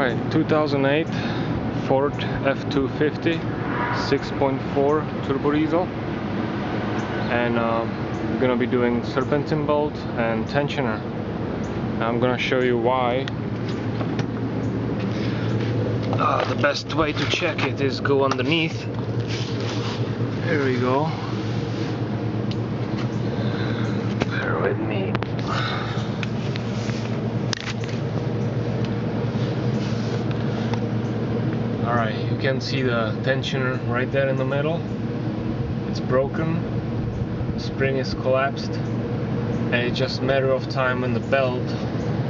Alright, 2008 Ford F250 6.4 turbo diesel, and we're gonna be doing serpentine bolt and tensioner. I'm gonna show you why. The best way to check it is go underneath. Here we go. Bear with me. Alright, you can see the tensioner right there in the middle. It's broken, the spring is collapsed, and it's just a matter of time when the belt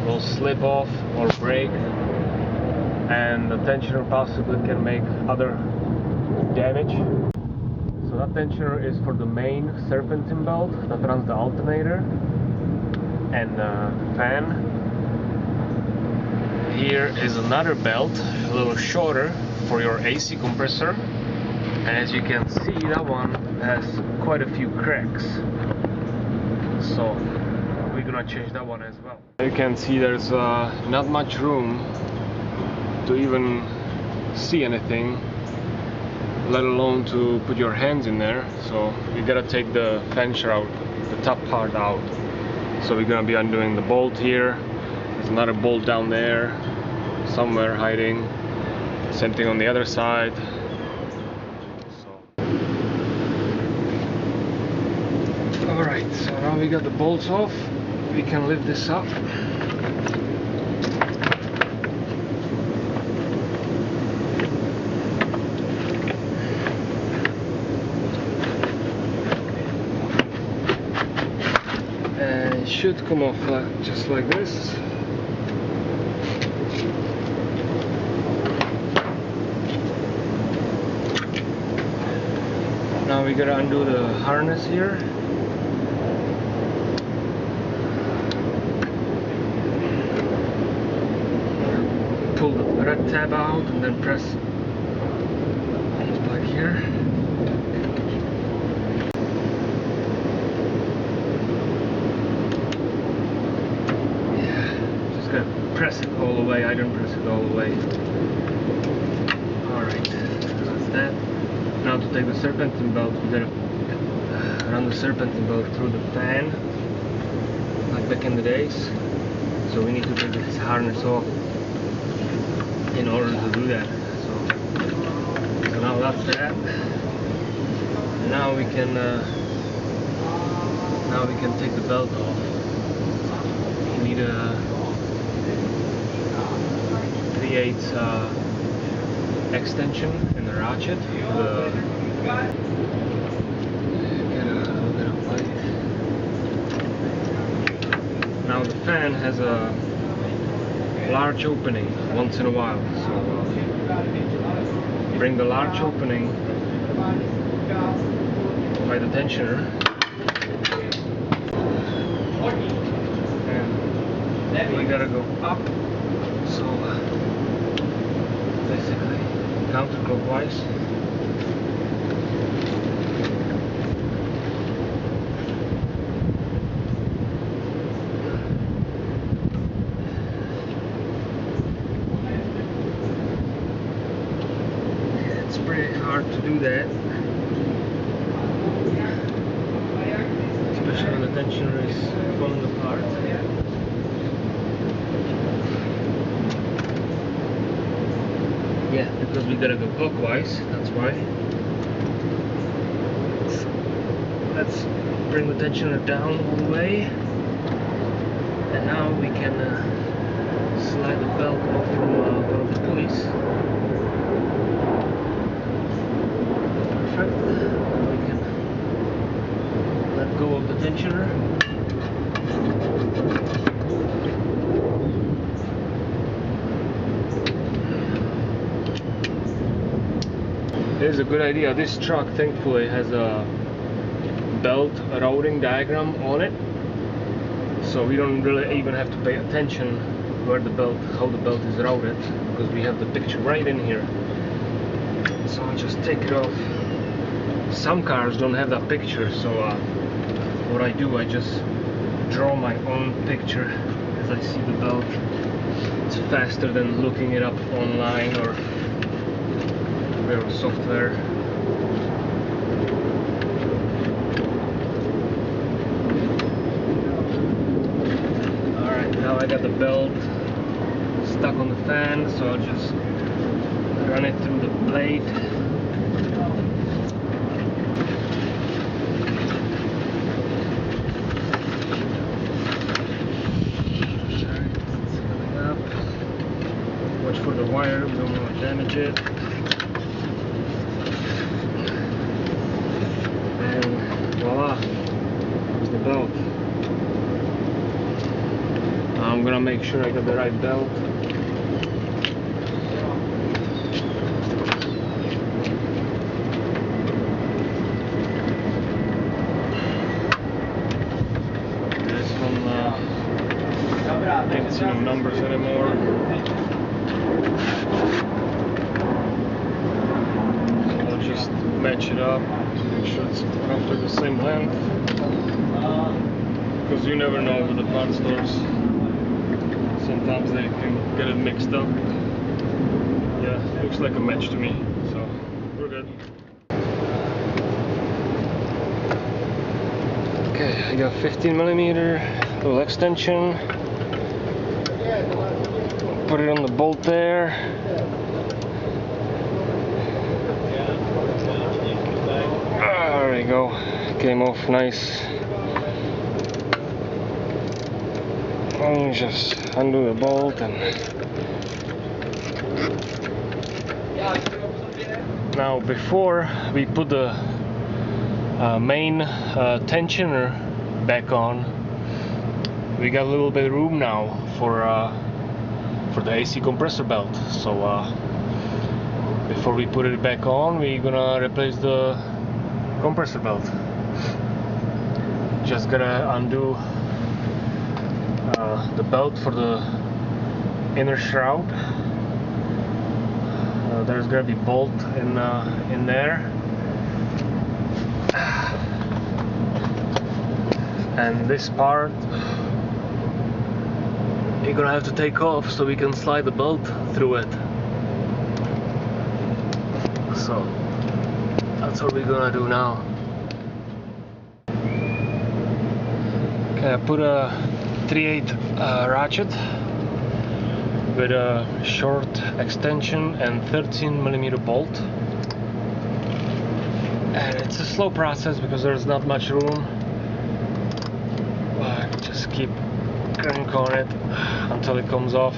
will slip off or break, and the tensioner possibly can make other damage. So that tensioner is for the main serpentine belt that runs the alternator and the fan. Here is another belt, a little shorter, for your AC compressor, and as you can see, that one has quite a few cracks, so we're gonna change that one as well. You can see there's not much room to even see anything, let alone to put your hands in there, so you gotta take the fan shroud, the top part, out. So we're gonna be undoing the bolt here. There's another bolt down there somewhere hiding. Same thing on the other side. Alright, so now we got the bolts off, we can lift this up. And it should come off just like this. Now we gotta undo the harness here. Pull the red tab out and then press this plug here. Yeah, just gotta press it all the way. I don't press it all the way. Alright, that's that. Now to take the serpentine belt, we gotta run the serpentine belt through the fan, like back in the days. So we need to take this harness off in order to do that. So now that's that. And now we can take the belt off. You need a 3/8 extension in the ratchet. Get a little bit of light. Now the fan has a large opening once in a while, so bring the large opening by the tensioner, and we gotta go up, so basically counterclockwise. It's pretty hard to do that, especially when the tensioner is falling apart. Yeah, because we gotta go clockwise, that's why. So let's bring the tensioner down all the way, and now we can slide the belt off from one of the pulleys. Perfect. We can let go of the tensioner. It is a good idea. This truck thankfully has a belt routing diagram on it, so we don't really even have to pay attention where the belt, how the belt is routed, because we have the picture right in here. So I'll just take it off. Some cars don't have that picture, so what I do, I just draw my own picture as I see the belt It's faster than looking it up online or real software. Alright, now I got the belt stuck on the fan, so I'll just run it through the blade. Watch for the wire, we don't want to damage it. And voila, there's the belt. Now I'm gonna make sure I got the right belt. This one, can't see no numbers anymore. I'll just match it up, make sure it's roughly the same length, because you never know with the part stores, sometimes they can get it mixed up. Yeah, looks like a match to me, so we're good. Okay, I got 15mm little extension, put it on the bolt there. There we go, came off nice. And just undo the bolt and now before we put the main tensioner back on, we got a little bit of room now for the AC compressor belt. So before we put it back on, we're gonna replace the compressor belt. Just gotta undo the belt for the inner shroud. There's gonna be bolt in there, and this part you're gonna have to take off so we can slide the belt through it. So that's what we're gonna do now. Okay, I put a 3/8 ratchet with a short extension and 13mm bolt, and it's a slow process because there's not much room, but just keep crank on it until it comes off.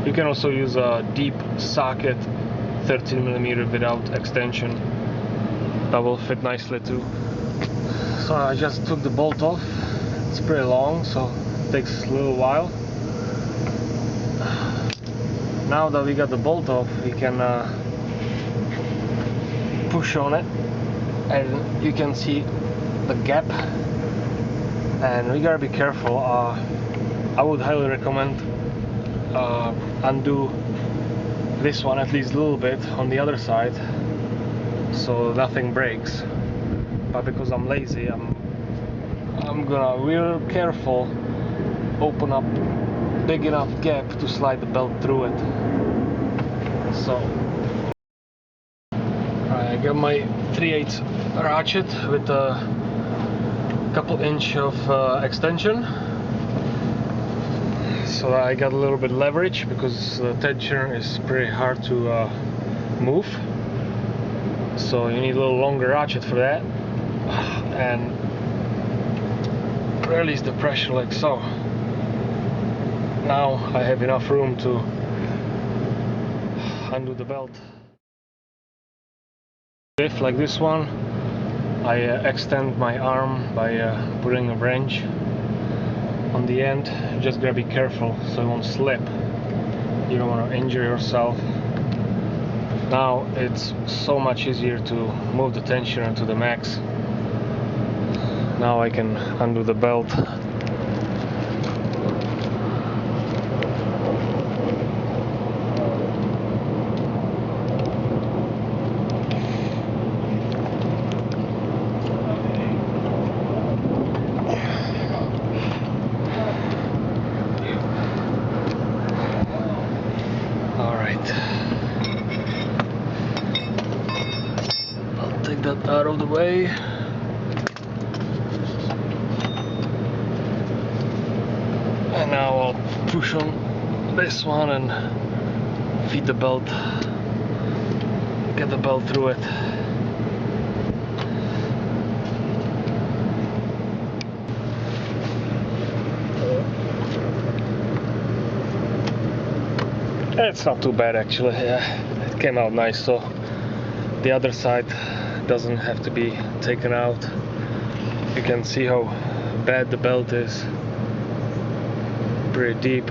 You can also use a deep socket 13mm without extension, that will fit nicely too. So I just took the bolt off. It's pretty long, so it takes a little while. Now that we got the bolt off, we can push on it, and you can see the gap, and we gotta be careful. I would highly recommend undo this one at least a little bit on the other side so nothing breaks, but because I'm lazy, I'm gonna real careful open up big enough gap to slide the belt through it. So I got my 3/8 ratchet with a couple inch of extension, so I got a little bit leverage because the tensioner is pretty hard to move, so you need a little longer ratchet for that, and release the pressure like so. Now I have enough room to undo the belt. If like this one, I extend my arm by putting a wrench on the end. Just gotta be careful so it won't slip. You don't want to injure yourself. Now it's so much easier to move the tensioner to the max. Now I can undo the belt. out of the way. And now I'll push on this one and feed the belt, get the belt through it. It's not too bad actually, yeah, it came out nice, so the other side doesn't have to be taken out. You can see how bad the belt is, pretty deep.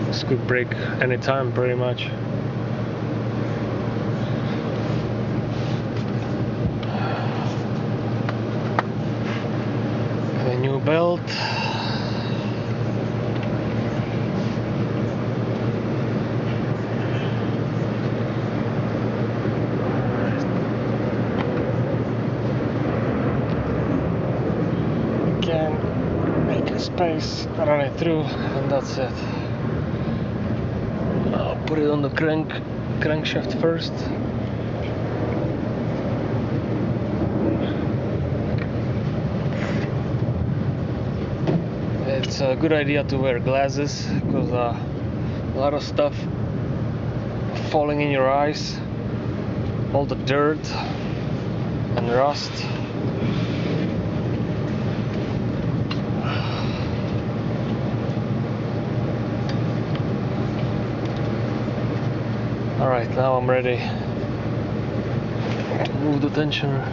This could break anytime pretty much. A new belt. Can make a space, run it through, and that's it. I'll put it on the crankshaft first. It's a good idea to wear glasses because a lot of stuff falling in your eyes, all the dirt and rust. Alright, now I'm ready to move the tensioner.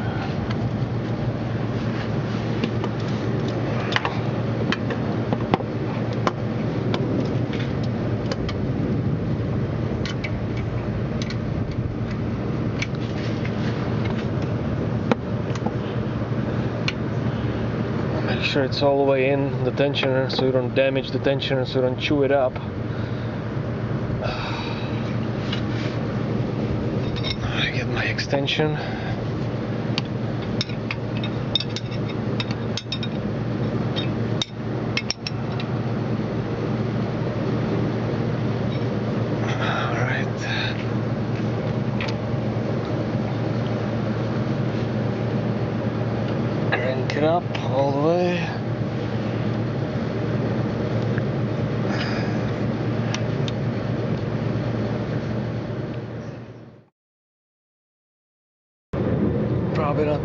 Make sure it's all the way in the tensioner so you don't damage the tensioner, so you don't chew it up. My extension. Alright. Crank it up all the way. Probably not.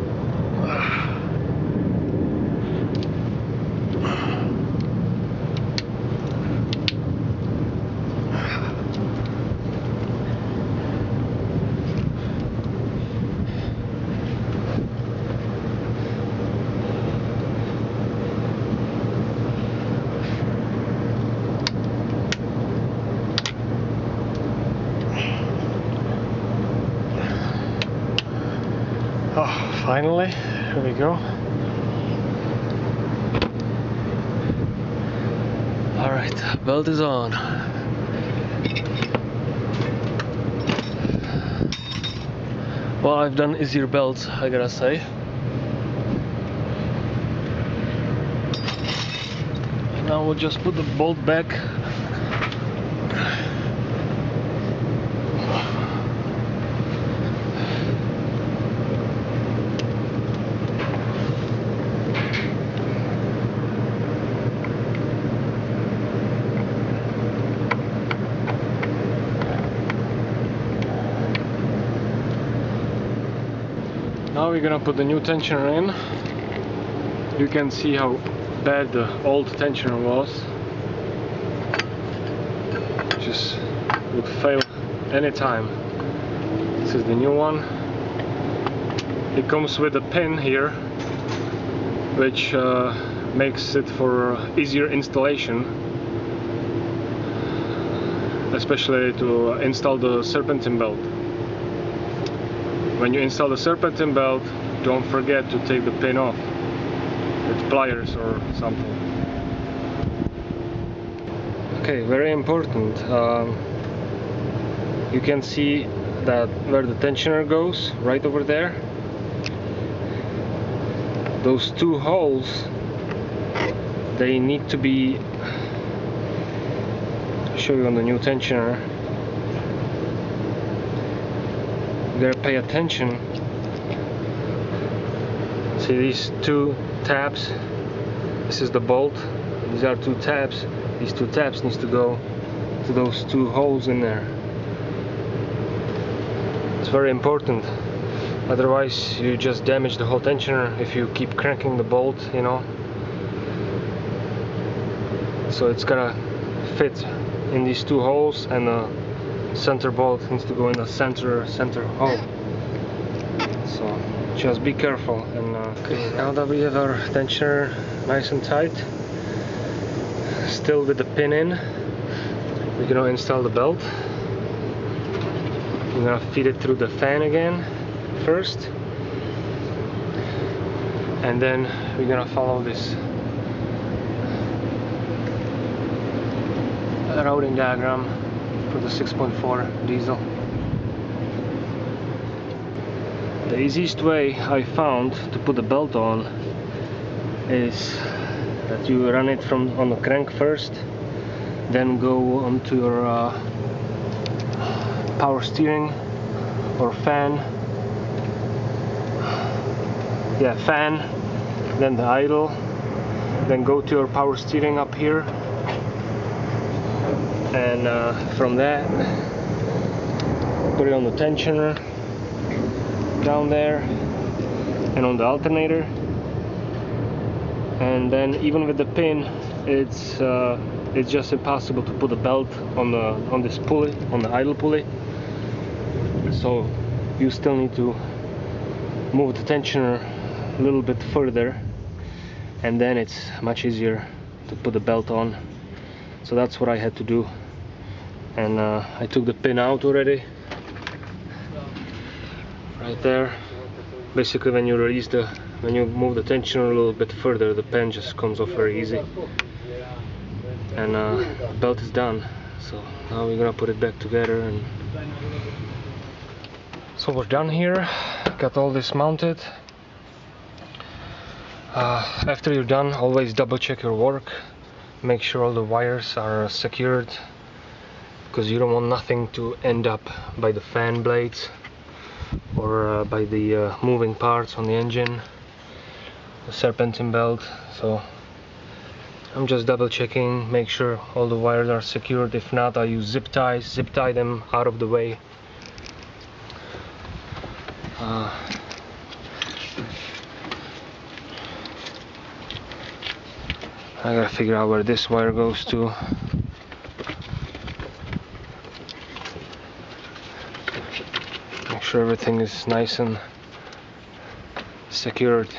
Oh, finally, here we go. Alright, belt is on. Well, I've done easier belts, I gotta say. Now we'll just put the bolt back. Now we're gonna put the new tensioner in. You can see how bad the old tensioner was. Just would fail anytime. This is the new one. It comes with a pin here, which makes it for easier installation, especially to install the serpentine belt. When you install the serpentine belt, don't forget to take the pin off with pliers or something. Okay, very important. You can see that where the tensioner goes, right over there. Those two holes, they need to be, I'll show you on the new tensioner. You gotta pay attention. See these two tabs? This is the bolt. These are two tabs. These two tabs needs to go to those two holes in there. It's very important. Otherwise, you just damage the whole tensioner if you keep cranking the bolt, you know. So it's gotta fit in these two holes, and the center bolt needs to go in the center hole. So just be careful. And okay, now that we have our tensioner nice and tight, still with the pin in, we're gonna install the belt. We're gonna feed it through the fan again first, and then we're gonna follow this routing diagram for the 6.4 diesel. The easiest way I found to put the belt on is that you run it on the crank first, then go onto your power steering or fan. Yeah, fan, then the idle, then go to your power steering up here, and from that put it on the tensioner down there and on the alternator. And then even with the pin, it's just impossible to put a belt on this pulley, on the idle pulley. So you still need to move the tensioner a little bit further, and then it's much easier to put the belt on. So that's what I had to do, and I took the pin out already, right there. Basically, when you move the tensioner a little bit further, the pen just comes off very easy, and the belt is done. So now we're gonna put it back together, and so we're done here. Got all this mounted. After you're done, always double check your work. Make sure all the wires are secured, because you don't want nothing to end up by the fan blades or by the moving parts on the engine, the serpentine belt. So I'm just double checking, make sure all the wires are secured. If not, I use zip tie them out of the way. I gotta figure out where this wire goes to. Make sure everything is nice and secured.